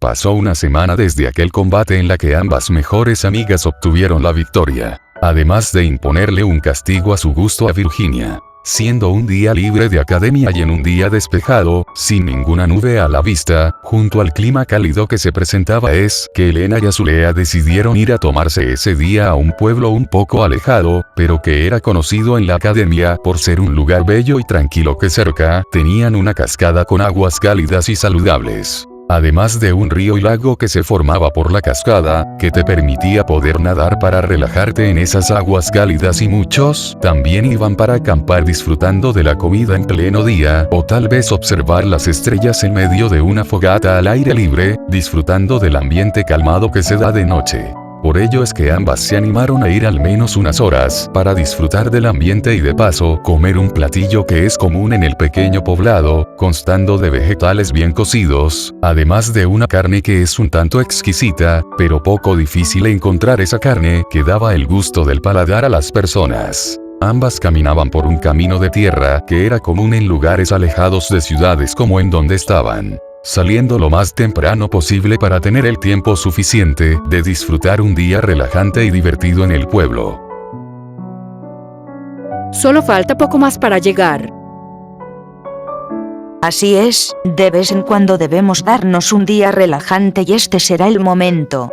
Pasó una semana desde aquel combate en la que ambas mejores amigas obtuvieron la victoria, además de imponerle un castigo a su gusto a Virginia. Siendo un día libre de academia y en un día despejado, sin ninguna nube a la vista, junto al clima cálido que se presentaba, es que Elena y Azulea decidieron ir a tomarse ese día a un pueblo un poco alejado, pero que era conocido en la academia por ser un lugar bello y tranquilo que cerca tenían una cascada con aguas cálidas y saludables. Además de un río y lago que se formaba por la cascada, que te permitía poder nadar para relajarte en esas aguas cálidas, y muchos también iban para acampar disfrutando de la comida en pleno día, o tal vez observar las estrellas en medio de una fogata al aire libre, disfrutando del ambiente calmado que se da de noche. Por ello es que ambas se animaron a ir al menos unas horas para disfrutar del ambiente y de paso comer un platillo que es común en el pequeño poblado, constando de vegetales bien cocidos, además de una carne que es un tanto exquisita, pero poco difícil encontrar esa carne que daba el gusto del paladar a las personas. Ambas caminaban por un camino de tierra que era común en lugares alejados de ciudades como en donde estaban, saliendo lo más temprano posible para tener el tiempo suficiente de disfrutar un día relajante y divertido en el pueblo. Solo falta poco más para llegar. Así es, de vez en cuando debemos darnos un día relajante y este será el momento.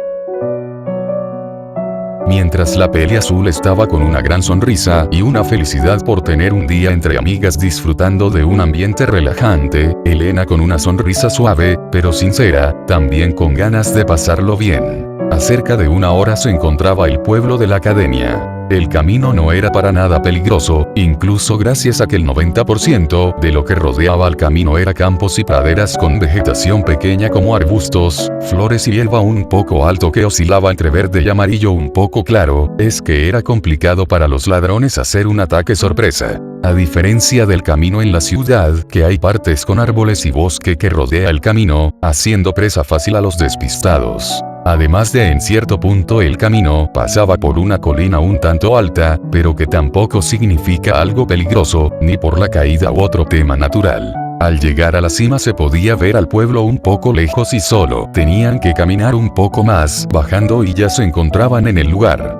Mientras la peli azul estaba con una gran sonrisa y una felicidad por tener un día entre amigas disfrutando de un ambiente relajante, Elena con una sonrisa suave, pero sincera, también con ganas de pasarlo bien. A cerca de una hora se encontraba el pueblo de la academia. El camino no era para nada peligroso, incluso gracias a que el 90% de lo que rodeaba al camino era campos y praderas con vegetación pequeña como arbustos, flores y hierba un poco alto que oscilaba entre verde y amarillo un poco claro. Es que era complicado para los ladrones hacer un ataque sorpresa. A diferencia del camino en la ciudad, que hay partes con árboles y bosque que rodea el camino, haciendo presa fácil a los despistados. Además de en cierto punto el camino pasaba por una colina un tanto alta, pero que tampoco significa algo peligroso, ni por la caída u otro tema natural. Al llegar a la cima se podía ver al pueblo un poco lejos y solo tenían que caminar un poco más, bajando y ya se encontraban en el lugar.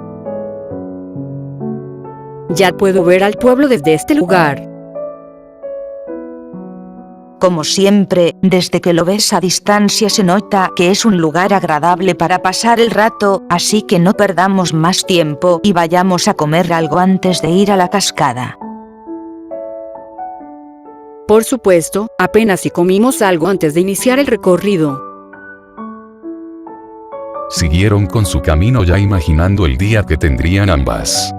Ya puedo ver al pueblo desde este lugar. Como siempre, desde que lo ves a distancia se nota que es un lugar agradable para pasar el rato, así que no perdamos más tiempo y vayamos a comer algo antes de ir a la cascada. Por supuesto, apenas si comimos algo antes de iniciar el recorrido. Siguieron con su camino ya imaginando el día que tendrían ambas.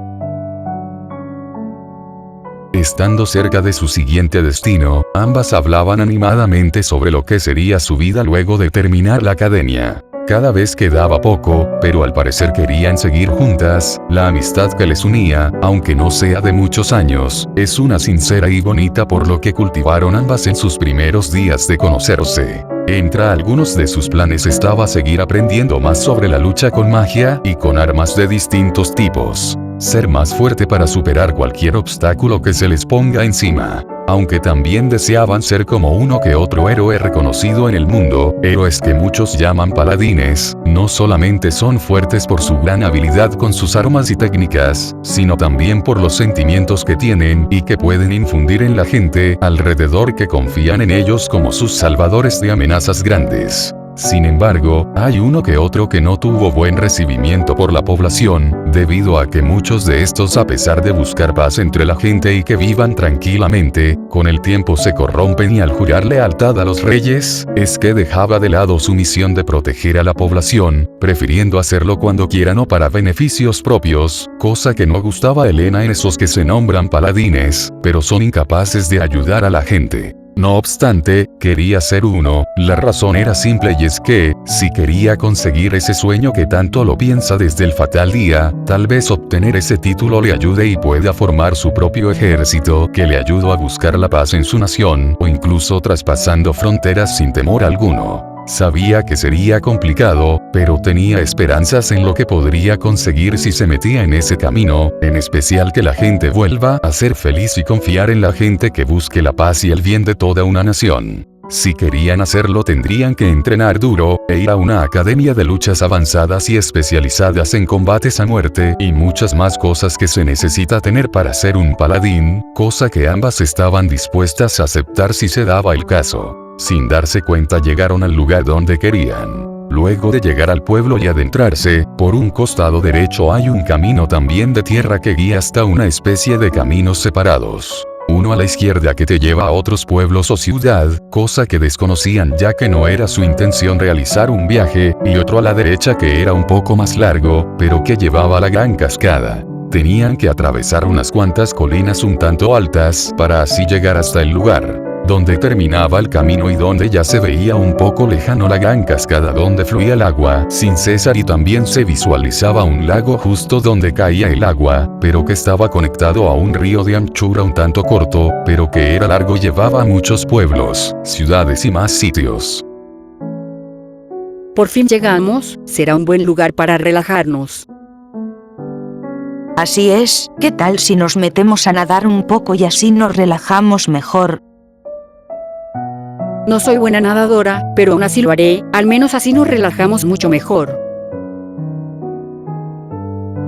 Estando cerca de su siguiente destino, ambas hablaban animadamente sobre lo que sería su vida luego de terminar la academia. Cada vez quedaba poco, pero al parecer querían seguir juntas. La amistad que les unía, aunque no sea de muchos años, es una sincera y bonita por lo que cultivaron ambas en sus primeros días de conocerse. Entre algunos de sus planes estaba seguir aprendiendo más sobre la lucha con magia y con armas de distintos tipos. Ser más fuerte para superar cualquier obstáculo que se les ponga encima. Aunque también deseaban ser como uno que otro héroe reconocido en el mundo, héroes que muchos llaman paladines, no solamente son fuertes por su gran habilidad con sus armas y técnicas, sino también por los sentimientos que tienen y que pueden infundir en la gente alrededor que confían en ellos como sus salvadores de amenazas grandes. Sin embargo, hay uno que otro que no tuvo buen recibimiento por la población, debido a que muchos de estos, a pesar de buscar paz entre la gente y que vivan tranquilamente, con el tiempo se corrompen y al jurar lealtad a los reyes, es que dejaba de lado su misión de proteger a la población, prefiriendo hacerlo cuando quieran o para beneficios propios, cosa que no gustaba a Elena en esos que se nombran paladines, pero son incapaces de ayudar a la gente. No obstante, quería ser uno. La razón era simple y es que, si quería conseguir ese sueño que tanto lo piensa desde el fatal día, tal vez obtener ese título le ayude y pueda formar su propio ejército que le ayude a buscar la paz en su nación, o incluso traspasando fronteras sin temor alguno. Sabía que sería complicado, pero tenía esperanzas en lo que podría conseguir si se metía en ese camino, en especial que la gente vuelva a ser feliz y confiar en la gente que busque la paz y el bien de toda una nación. Si querían hacerlo tendrían que entrenar duro, e ir a una academia de luchas avanzadas y especializadas en combates a muerte, y muchas más cosas que se necesita tener para ser un paladín, cosa que ambas estaban dispuestas a aceptar si se daba el caso. Sin darse cuenta llegaron al lugar donde querían. Luego de llegar al pueblo y adentrarse, por un costado derecho hay un camino también de tierra que guía hasta una especie de caminos separados. Uno a la izquierda que te lleva a otros pueblos o ciudad, cosa que desconocían ya que no era su intención realizar un viaje, y otro a la derecha que era un poco más largo, pero que llevaba a la gran cascada. Tenían que atravesar unas cuantas colinas un tanto altas para así llegar hasta el lugar donde terminaba el camino y donde ya se veía un poco lejano la gran cascada donde fluía el agua sin cesar, y también se visualizaba un lago justo donde caía el agua, pero que estaba conectado a un río de anchura un tanto corto, pero que era largo y llevaba a muchos pueblos, ciudades y más sitios. Por fin llegamos, será un buen lugar para relajarnos. Así es, ¿qué tal si nos metemos a nadar un poco y así nos relajamos mejor? No soy buena nadadora, pero aún así lo haré, al menos así nos relajamos mucho mejor.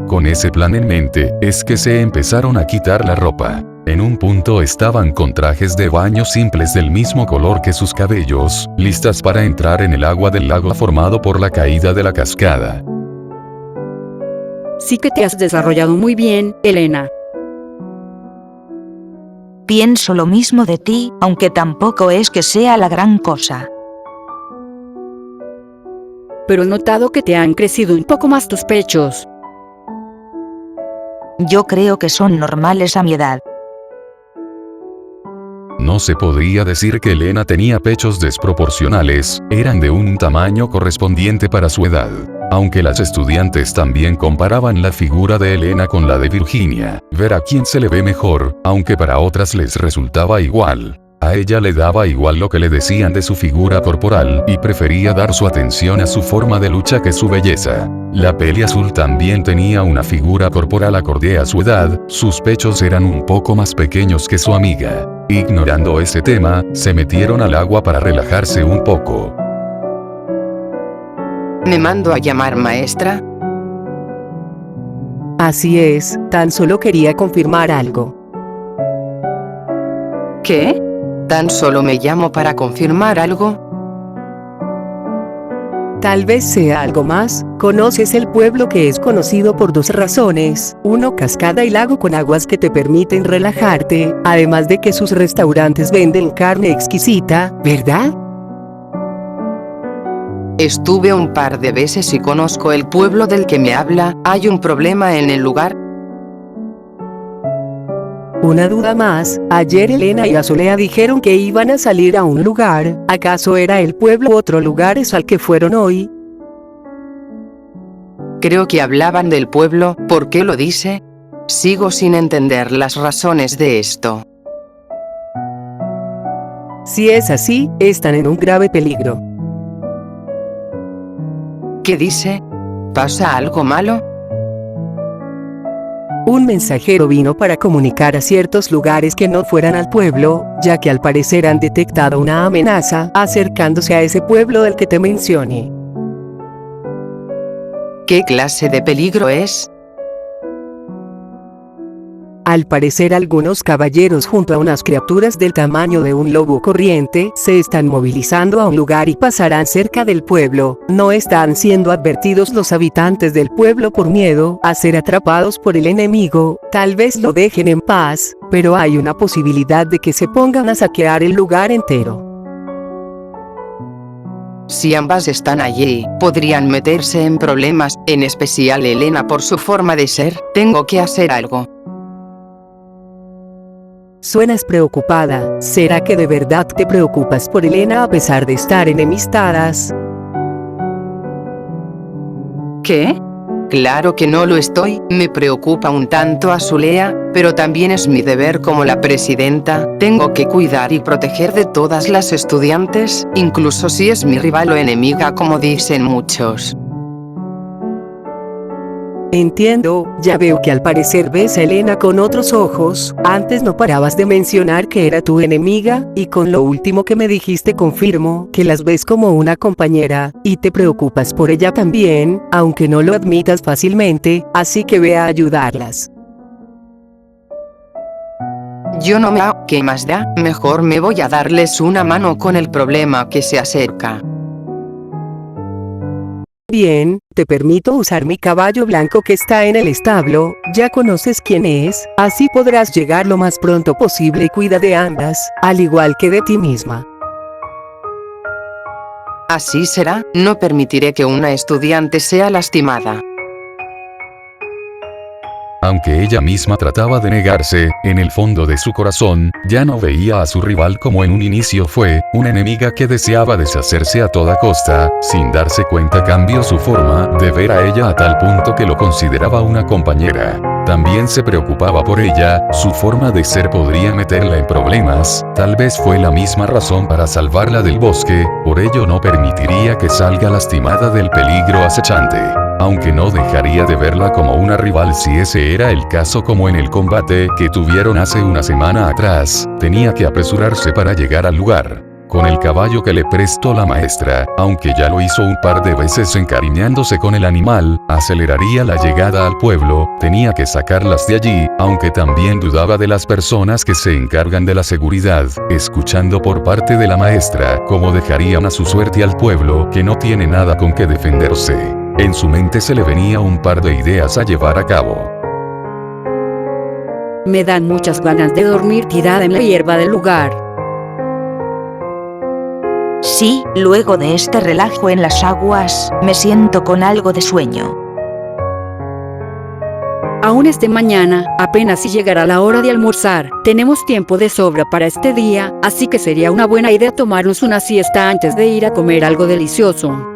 Con ese plan en mente, es que se empezaron a quitar la ropa. En un punto estaban con trajes de baño simples del mismo color que sus cabellos, listas para entrar en el agua del lago formado por la caída de la cascada. Sí que te has desarrollado muy bien, Elena. Pienso lo mismo de ti, aunque tampoco es que sea la gran cosa. Pero he notado que te han crecido un poco más tus pechos. Yo creo que son normales a mi edad. No se podría decir que Elena tenía pechos desproporcionales, eran de un tamaño correspondiente para su edad. Aunque las estudiantes también comparaban la figura de Elena con la de Virginia, ver a quién se le ve mejor, aunque para otras les resultaba igual. A ella le daba igual lo que le decían de su figura corporal, y prefería dar su atención a su forma de lucha que su belleza. La peli azul también tenía una figura corporal acorde a su edad, sus pechos eran un poco más pequeños que su amiga. Ignorando ese tema, se metieron al agua para relajarse un poco. ¿Me mando a llamar maestra? Así es, tan solo quería confirmar algo. ¿Qué? ¿Tan solo me llamo para confirmar algo? Tal vez sea algo más. Conoces el pueblo que es conocido por dos razones: uno, cascada y lago con aguas que te permiten relajarte, además de que sus restaurantes venden carne exquisita, ¿verdad? Estuve un par de veces y conozco el pueblo del que me habla. ¿Hay un problema en el lugar? Una duda más, ayer Elena y Azulea dijeron que iban a salir a un lugar. ¿Acaso era el pueblo u otro lugar es al que fueron hoy? Creo que hablaban del pueblo. ¿Por qué lo dice? Sigo sin entender las razones de esto. Si es así, están en un grave peligro. ¿Qué dice? ¿Pasa algo malo? Un mensajero vino para comunicar a ciertos lugares que no fueran al pueblo, ya que al parecer han detectado una amenaza acercándose a ese pueblo del que te mencioné. ¿Qué clase de peligro es? Al parecer algunos caballeros junto a unas criaturas del tamaño de un lobo corriente se están movilizando a un lugar y pasarán cerca del pueblo. No están siendo advertidos los habitantes del pueblo por miedo a ser atrapados por el enemigo. Tal vez lo dejen en paz, pero hay una posibilidad de que se pongan a saquear el lugar entero. Si ambas están allí, podrían meterse en problemas, en especial Elena por su forma de ser. Tengo que hacer algo. Suenas preocupada. ¿Será que de verdad te preocupas por Elena a pesar de estar enemistadas? ¿Qué? Claro que no lo estoy. Me preocupa un tanto Azulea, pero también es mi deber como la presidenta. Tengo que cuidar y proteger de todas las estudiantes, incluso si es mi rival o enemiga como dicen muchos. Entiendo, ya veo que al parecer ves a Elena con otros ojos, antes no parabas de mencionar que era tu enemiga, y con lo último que me dijiste confirmo que las ves como una compañera, y te preocupas por ella también, aunque no lo admitas fácilmente, así que ve a ayudarlas. Yo no me hago, ¿qué más da? Mejor me voy a darles una mano con el problema que se acerca. Bien, te permito usar mi caballo blanco que está en el establo, ya conoces quién es, así podrás llegar lo más pronto posible y cuida de ambas, al igual que de ti misma. Así será, no permitiré que una estudiante sea lastimada. Aunque ella misma trataba de negarse, en el fondo de su corazón, ya no veía a su rival como en un inicio fue, una enemiga que deseaba deshacerse a toda costa, sin darse cuenta cambió su forma de ver a ella a tal punto que lo consideraba una compañera. También se preocupaba por ella, su forma de ser podría meterla en problemas, tal vez fue la misma razón para salvarla del bosque, por ello no permitiría que salga lastimada del peligro acechante. Aunque no dejaría de verla como una rival si ese era el caso como en el combate que tuvieron hace una semana atrás, tenía que apresurarse para llegar al lugar. Con el caballo que le prestó la maestra, aunque ya lo hizo un par de veces encariñándose con el animal, aceleraría la llegada al pueblo, tenía que sacarlas de allí, aunque también dudaba de las personas que se encargan de la seguridad, escuchando por parte de la maestra cómo dejarían a su suerte al pueblo que no tiene nada con que defenderse. En su mente se le venía un par de ideas a llevar a cabo. Me dan muchas ganas de dormir tirada en la hierba del lugar. Sí, luego de este relajo en las aguas, me siento con algo de sueño. Aún es de mañana, apenas si llegará la hora de almorzar. Tenemos tiempo de sobra para este día, así que sería una buena idea tomarnos una siesta antes de ir a comer algo delicioso.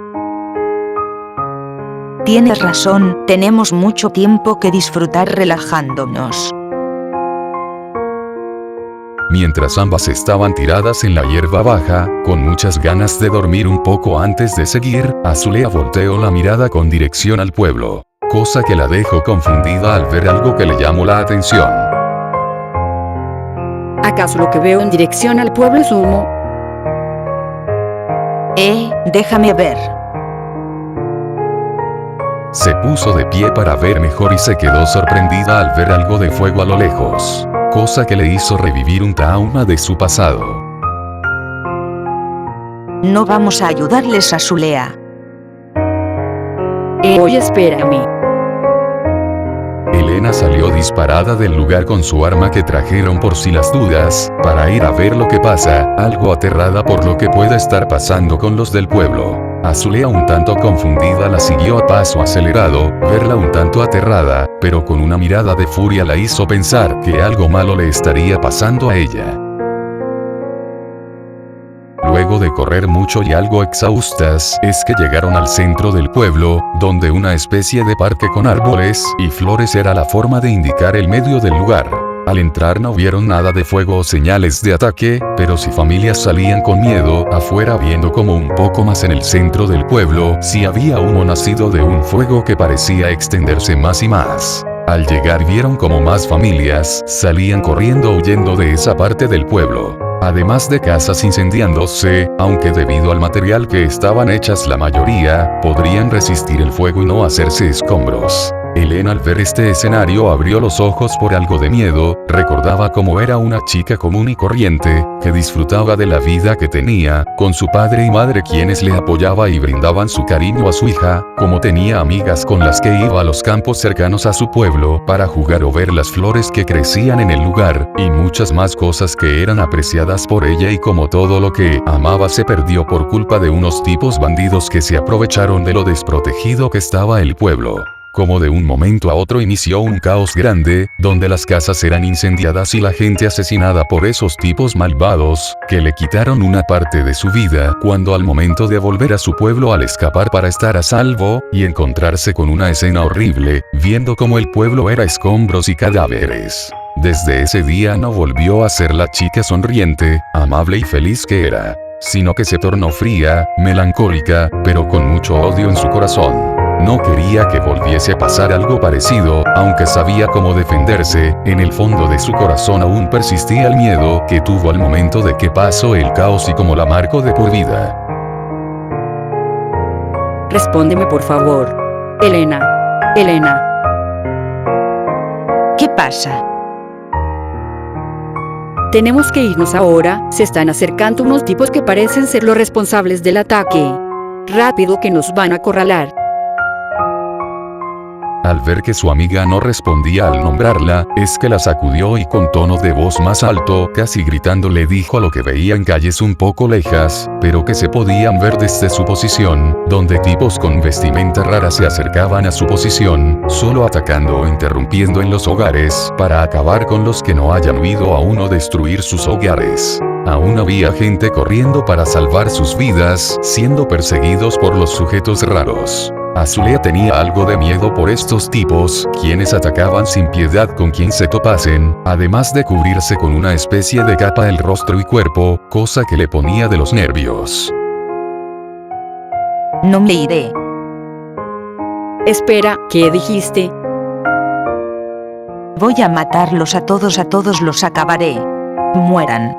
Tienes razón, tenemos mucho tiempo que disfrutar relajándonos. Mientras ambas estaban tiradas en la hierba baja, con muchas ganas de dormir un poco antes de seguir, Azulea volteó la mirada con dirección al pueblo, cosa que la dejó confundida al ver algo que le llamó la atención. ¿Acaso lo que veo en dirección al pueblo es humo? Déjame ver. Se puso de pie para ver mejor y se quedó sorprendida al ver algo de fuego a lo lejos, cosa que le hizo revivir un trauma de su pasado. No vamos a ayudarles a Azulea. Oye, espérame. Elena salió disparada del lugar con su arma que trajeron por si las dudas, para ir a ver lo que pasa, algo aterrada por lo que pueda estar pasando con los del pueblo. Azulea un tanto confundida la siguió a paso acelerado, verla un tanto aterrada, pero con una mirada de furia la hizo pensar que algo malo le estaría pasando a ella. Luego de correr mucho y algo exhaustas, es que llegaron al centro del pueblo, donde una especie de parque con árboles y flores era la forma de indicar el medio del lugar. Al entrar no vieron nada de fuego o señales de ataque, pero si familias salían con miedo afuera viendo como un poco más en el centro del pueblo, si había humo nacido de un fuego que parecía extenderse más y más. Al llegar vieron como más familias salían corriendo huyendo de esa parte del pueblo. Además de casas incendiándose, aunque debido al material que estaban hechas la mayoría, podrían resistir el fuego y no hacerse escombros. Elena al ver este escenario abrió los ojos por algo de miedo, recordaba cómo era una chica común y corriente, que disfrutaba de la vida que tenía, con su padre y madre quienes le apoyaban y brindaban su cariño a su hija, como tenía amigas con las que iba a los campos cercanos a su pueblo para jugar o ver las flores que crecían en el lugar, y muchas más cosas que eran apreciadas por ella y como todo lo que amaba se perdió por culpa de unos tipos bandidos que se aprovecharon de lo desprotegido que estaba el pueblo. Como de un momento a otro inició un caos grande, donde las casas eran incendiadas y la gente asesinada por esos tipos malvados, que le quitaron una parte de su vida, cuando al momento de volver a su pueblo al escapar para estar a salvo, y encontrarse con una escena horrible, viendo como el pueblo era escombros y cadáveres. Desde ese día no volvió a ser la chica sonriente, amable y feliz que era, sino que se tornó fría, melancólica, pero con mucho odio en su corazón. No quería que volviese a pasar algo parecido, aunque sabía cómo defenderse, en el fondo de su corazón aún persistía el miedo que tuvo al momento de que pasó el caos y como la marcó de por vida. Respóndeme por favor. Elena. Elena. ¿Qué pasa? Tenemos que irnos ahora, se están acercando unos tipos que parecen ser los responsables del ataque. Rápido que nos van a acorralar. Al ver que su amiga no respondía al nombrarla, es que la sacudió y con tono de voz más alto, casi gritando le dijo a lo que veía en calles un poco lejas, pero que se podían ver desde su posición, donde tipos con vestimenta rara se acercaban a su posición, solo atacando o interrumpiendo en los hogares, para acabar con los que no hayan huido aún o destruir sus hogares. Aún había gente corriendo para salvar sus vidas, siendo perseguidos por los sujetos raros. Azulea tenía algo de miedo por estos tipos, quienes atacaban sin piedad con quien se topasen, además de cubrirse con una especie de capa el rostro y cuerpo, cosa que le ponía de los nervios. No me iré. Espera, ¿qué dijiste? Voy a matarlos a todos los acabaré. Mueran.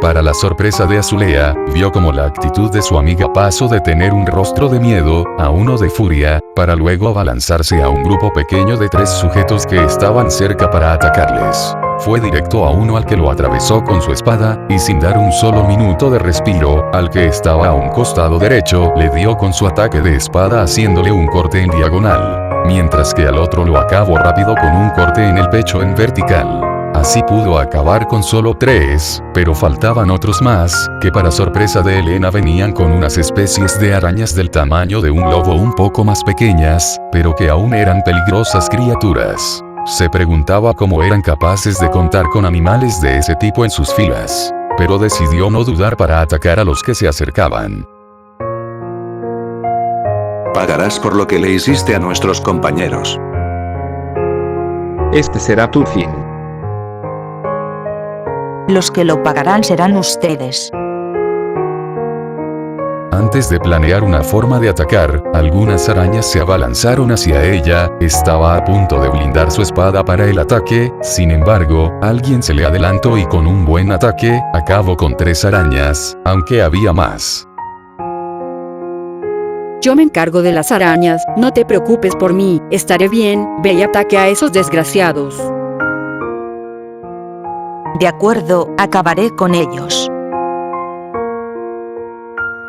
Para la sorpresa de Azulea, vio como la actitud de su amiga pasó de tener un rostro de miedo, a uno de furia, para luego abalanzarse a un grupo pequeño de 3 sujetos que estaban cerca para atacarles. Fue directo a uno al que lo atravesó con su espada, y sin dar un solo minuto de respiro, al que estaba a un costado derecho, le dio con su ataque de espada haciéndole un corte en diagonal, mientras que al otro lo acabó rápido con un corte en el pecho en vertical. Así pudo acabar con solo 3, pero faltaban otros más, que para sorpresa de Elena venían con unas especies de arañas del tamaño de un lobo un poco más pequeñas, pero que aún eran peligrosas criaturas. Se preguntaba cómo eran capaces de contar con animales de ese tipo en sus filas, pero decidió no dudar para atacar a los que se acercaban. Pagarás por lo que le hiciste a nuestros compañeros. Este será tu fin. Los que lo pagarán serán ustedes. Antes de planear una forma de atacar, algunas arañas se abalanzaron hacia ella, estaba a punto de blindar su espada para el ataque, sin embargo, alguien se le adelantó y con un buen ataque, acabó con 3 arañas, aunque había más. Yo me encargo de las arañas, no te preocupes por mí, estaré bien, ve y ataque a esos desgraciados. De acuerdo, acabaré con ellos.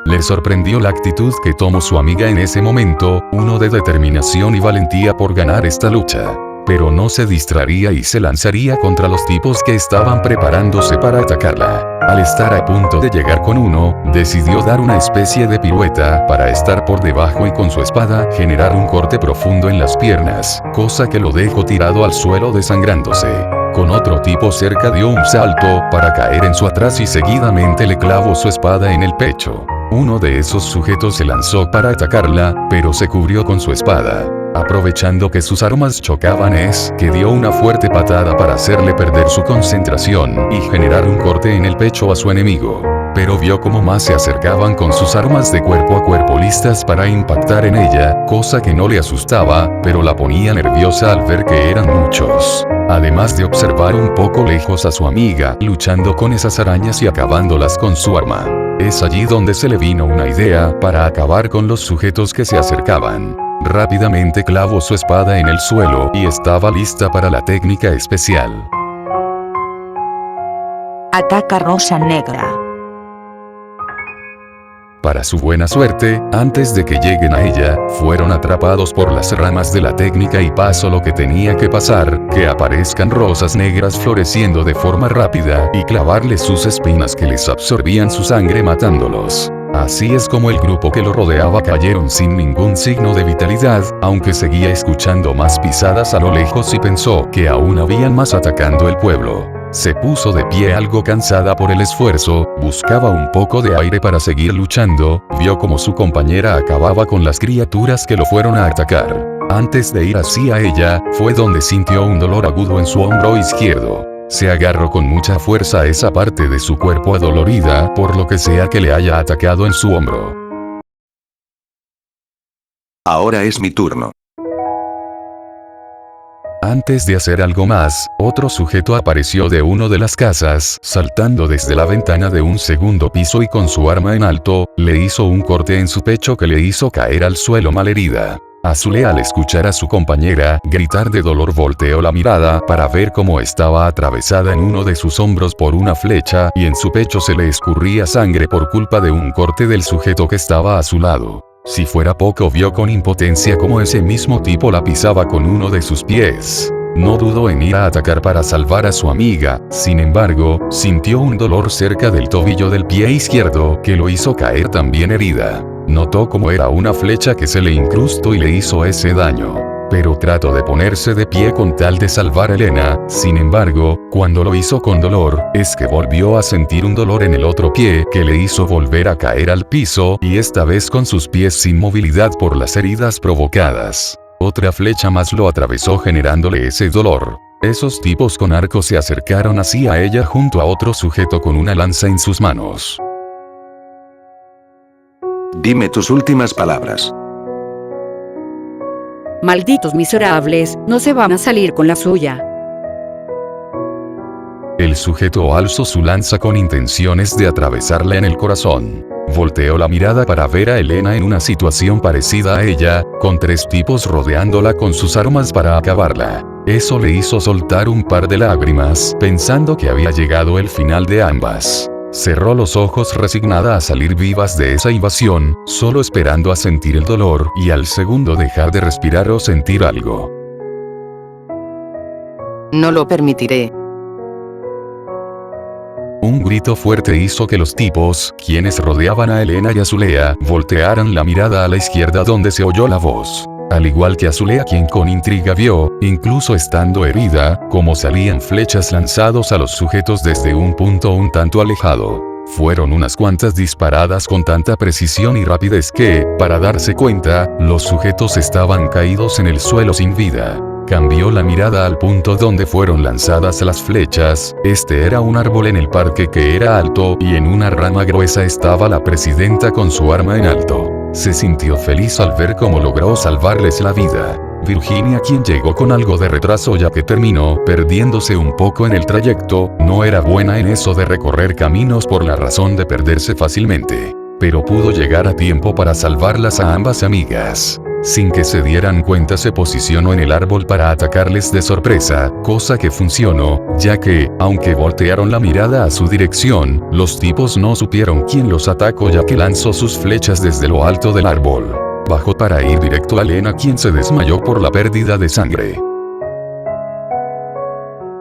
Le sorprendió la actitud que tomó su amiga en ese momento, uno de determinación y valentía por ganar esta lucha. Pero no se distraería y se lanzaría contra los tipos que estaban preparándose para atacarla. Al estar a punto de llegar con uno, decidió dar una especie de pirueta para estar por debajo y con su espada generar un corte profundo en las piernas, cosa que lo dejó tirado al suelo desangrándose. Con otro tipo cerca dio un salto para caer en su atrás y seguidamente le clavó su espada en el pecho. Uno de esos sujetos se lanzó para atacarla, pero se cubrió con su espada. Aprovechando que sus armas chocaban es que dio una fuerte patada para hacerle perder su concentración y generar un corte en el pecho a su enemigo. Pero vio cómo más se acercaban con sus armas de cuerpo a cuerpo listas para impactar en ella, cosa que no le asustaba, pero la ponía nerviosa al ver que eran muchos. Además de observar un poco lejos a su amiga, luchando con esas arañas y acabándolas con su arma. Es allí donde se le vino una idea para acabar con los sujetos que se acercaban. Rápidamente clavó su espada en el suelo y estaba lista para la técnica especial. Ataca Rosa Negra. Para su buena suerte, antes de que lleguen a ella, fueron atrapados por las ramas de la técnica y pasó lo que tenía que pasar, que aparezcan rosas negras floreciendo de forma rápida y clavarles sus espinas que les absorbían su sangre matándolos. Así es como el grupo que lo rodeaba cayeron sin ningún signo de vitalidad, aunque seguía escuchando más pisadas a lo lejos y pensó que aún habían más atacando el pueblo. Se puso de pie algo cansada por el esfuerzo, buscaba un poco de aire para seguir luchando, vio como su compañera acababa con las criaturas que lo fueron a atacar. Antes de ir hacia ella, fue donde sintió un dolor agudo en su hombro izquierdo. Se agarró con mucha fuerza a esa parte de su cuerpo adolorida por lo que sea que le haya atacado en su hombro. Ahora es mi turno. Antes de hacer algo más, otro sujeto apareció de una de las casas, saltando desde la ventana de un segundo piso y con su arma en alto, le hizo un corte en su pecho que le hizo caer al suelo malherida. Azulea, al escuchar a su compañera gritar de dolor, volteó la mirada para ver cómo estaba atravesada en uno de sus hombros por una flecha y en su pecho se le escurría sangre por culpa de un corte del sujeto que estaba a su lado. Si fuera poco, vio con impotencia cómo ese mismo tipo la pisaba con uno de sus pies. No dudó en ir a atacar para salvar a su amiga, sin embargo, sintió un dolor cerca del tobillo del pie izquierdo que lo hizo caer también herida. Notó cómo era una flecha que se le incrustó y le hizo ese daño. Pero trató de ponerse de pie con tal de salvar a Elena. Sin embargo, cuando lo hizo con dolor, es que volvió a sentir un dolor en el otro pie que le hizo volver a caer al piso, y esta vez con sus pies sin movilidad por las heridas provocadas. Otra flecha más lo atravesó generándole ese dolor. Esos tipos con arco se acercaron hacia ella junto a otro sujeto con una lanza en sus manos. Dime tus últimas palabras. Malditos miserables, no se van a salir con la suya. El sujeto alzó su lanza con intenciones de atravesarla en el corazón. Volteó la mirada para ver a Elena en una situación parecida a ella, con tres tipos rodeándola con sus armas para acabarla. Eso le hizo soltar un par de lágrimas, pensando que había llegado el final de ambas. Cerró los ojos resignada a salir vivas de esa invasión, solo esperando a sentir el dolor y al segundo dejar de respirar o sentir algo. No lo permitiré. Un grito fuerte hizo que los tipos, quienes rodeaban a Elena y Azulea, voltearan la mirada a la izquierda donde se oyó la voz. Al igual que Azulea, quien con intriga vio, incluso estando herida, cómo salían flechas lanzados a los sujetos desde un punto un tanto alejado. Fueron unas cuantas disparadas con tanta precisión y rapidez que, para darse cuenta, los sujetos estaban caídos en el suelo sin vida. Cambió la mirada al punto donde fueron lanzadas las flechas. Este era un árbol en el parque que era alto, y en una rama gruesa estaba la presidenta con su arma en alto. Se sintió feliz al ver cómo logró salvarles la vida. Virginia, quien llegó con algo de retraso ya que terminó perdiéndose un poco en el trayecto, no era buena en eso de recorrer caminos por la razón de perderse fácilmente. Pero pudo llegar a tiempo para salvarlas a ambas amigas. Sin que se dieran cuenta, se posicionó en el árbol para atacarles de sorpresa, cosa que funcionó, ya que, aunque voltearon la mirada a su dirección, los tipos no supieron quién los atacó ya que lanzó sus flechas desde lo alto del árbol. Bajó para ir directo a Elena, quien se desmayó por la pérdida de sangre.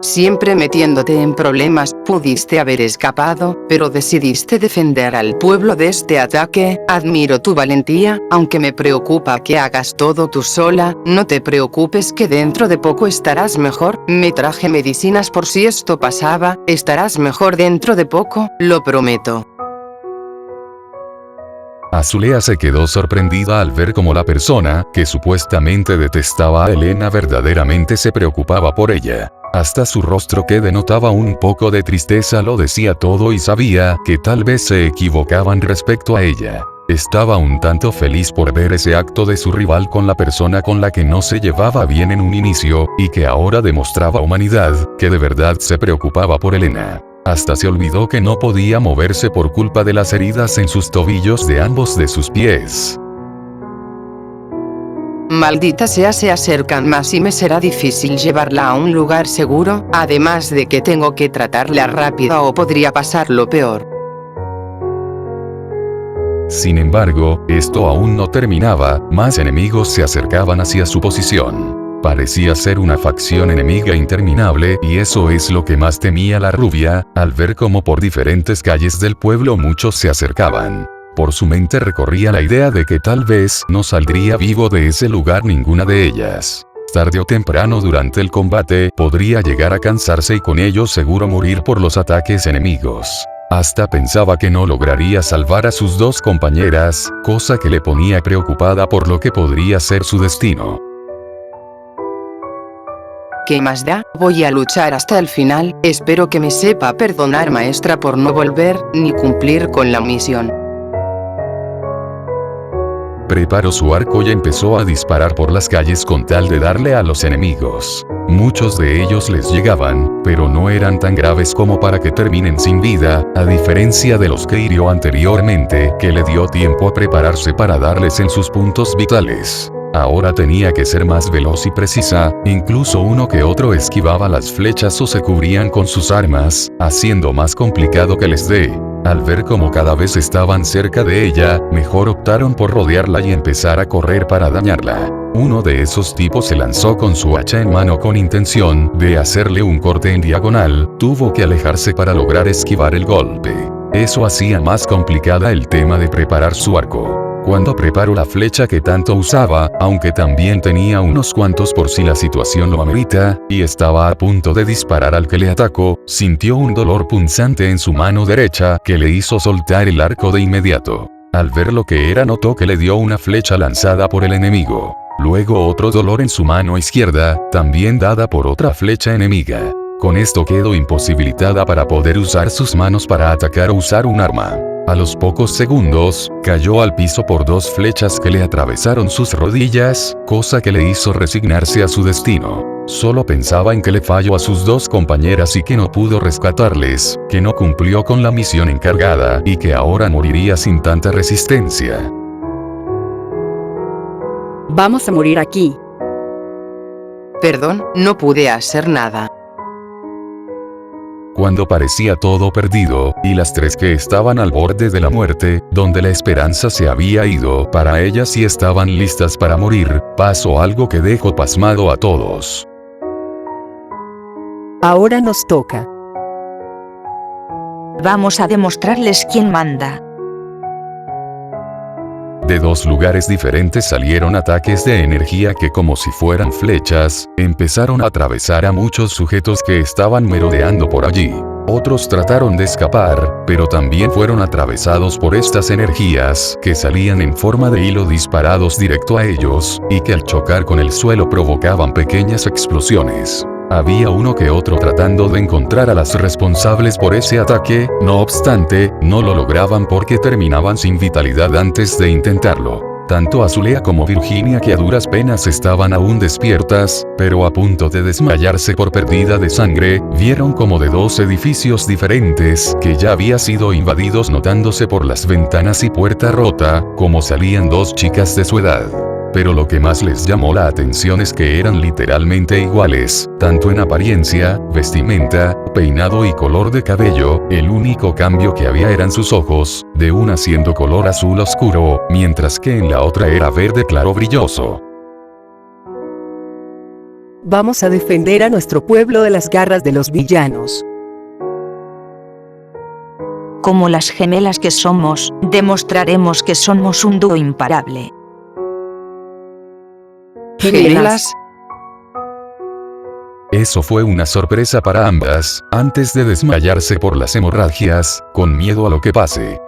Siempre metiéndote en problemas, pudiste haber escapado, pero decidiste defender al pueblo de este ataque. Admiro tu valentía, aunque me preocupa que hagas todo tú sola. No te preocupes, que dentro de poco estarás mejor. Me traje medicinas por si esto pasaba. Estarás mejor dentro de poco, lo prometo. Azulea se quedó sorprendida al ver cómo la persona, que supuestamente detestaba a Elena, verdaderamente se preocupaba por ella. Hasta su rostro, que denotaba un poco de tristeza, lo decía todo y sabía que tal vez se equivocaban respecto a ella. Estaba un tanto feliz por ver ese acto de su rival con la persona con la que no se llevaba bien en un inicio, y que ahora demostraba humanidad, que de verdad se preocupaba por Elena. Hasta se olvidó que no podía moverse por culpa de las heridas en sus tobillos de ambos de sus pies. Maldita sea, se acercan más y me será difícil llevarla a un lugar seguro, además de que tengo que tratarla rápida o podría pasar lo peor. Sin embargo, esto aún no terminaba, más enemigos se acercaban hacia su posición. Parecía ser una facción enemiga interminable, y eso es lo que más temía la rubia, al ver cómo por diferentes calles del pueblo muchos se acercaban. Por su mente recorría la idea de que tal vez no saldría vivo de ese lugar ninguna de ellas. Tarde o temprano durante el combate, podría llegar a cansarse y con ello seguro morir por los ataques enemigos. Hasta pensaba que no lograría salvar a sus dos compañeras, cosa que le ponía preocupada por lo que podría ser su destino. ¿Qué más da? Voy a luchar hasta el final. Espero que me sepa perdonar, maestra, por no volver, ni cumplir con la misión. Preparó su arco y empezó a disparar por las calles con tal de darle a los enemigos. Muchos de ellos les llegaban, pero no eran tan graves como para que terminen sin vida, a diferencia de los que hirió anteriormente, que le dio tiempo a prepararse para darles en sus puntos vitales. Ahora tenía que ser más veloz y precisa, incluso uno que otro esquivaba las flechas o se cubrían con sus armas, haciendo más complicado que les dé. Al ver cómo cada vez estaban cerca de ella, mejor optaron por rodearla y empezar a correr para dañarla. Uno de esos tipos se lanzó con su hacha en mano con intención de hacerle un corte en diagonal, tuvo que alejarse para lograr esquivar el golpe. Eso hacía más complicada el tema de preparar su arco. Cuando preparó la flecha que tanto usaba, aunque también tenía unos cuantos por si la situación lo amerita, y estaba a punto de disparar al que le atacó, sintió un dolor punzante en su mano derecha que le hizo soltar el arco de inmediato. Al ver lo que era, notó que le dio una flecha lanzada por el enemigo. Luego otro dolor en su mano izquierda, también dada por otra flecha enemiga. Con esto quedó imposibilitada para poder usar sus manos para atacar o usar un arma. A los pocos segundos, cayó al piso por dos flechas que le atravesaron sus rodillas, cosa que le hizo resignarse a su destino. Solo pensaba en que le falló a sus dos compañeras y que no pudo rescatarles, que no cumplió con la misión encargada y que ahora moriría sin tanta resistencia. Vamos a morir aquí. Perdón, no pude hacer nada. Cuando parecía todo perdido, y las tres que estaban al borde de la muerte, donde la esperanza se había ido, para ellas sí estaban listas para morir, pasó algo que dejó pasmado a todos. Ahora nos toca. Vamos a demostrarles quién manda. De dos lugares diferentes salieron ataques de energía que, como si fueran flechas, empezaron a atravesar a muchos sujetos que estaban merodeando por allí. Otros trataron de escapar, pero también fueron atravesados por estas energías que salían en forma de hilo disparados directo a ellos, y que al chocar con el suelo provocaban pequeñas explosiones. Había uno que otro tratando de encontrar a las responsables por ese ataque, no obstante, no lo lograban porque terminaban sin vitalidad antes de intentarlo. Tanto Azulea como Virginia, que a duras penas estaban aún despiertas, pero a punto de desmayarse por pérdida de sangre, vieron como de dos edificios diferentes, que ya había sido invadidos, notándose por las ventanas y puerta rota, como salían dos chicas de su edad. Pero lo que más les llamó la atención es que eran literalmente iguales, tanto en apariencia, vestimenta, peinado y color de cabello. El único cambio que había eran sus ojos, de una siendo color azul oscuro, mientras que en la otra era verde claro brilloso. Vamos a defender a nuestro pueblo de las garras de los villanos. Como las gemelas que somos, demostraremos que somos un dúo imparable. ¿Gemelas? Eso fue una sorpresa para ambas, antes de desmayarse por las hemorragias, con miedo a lo que pase.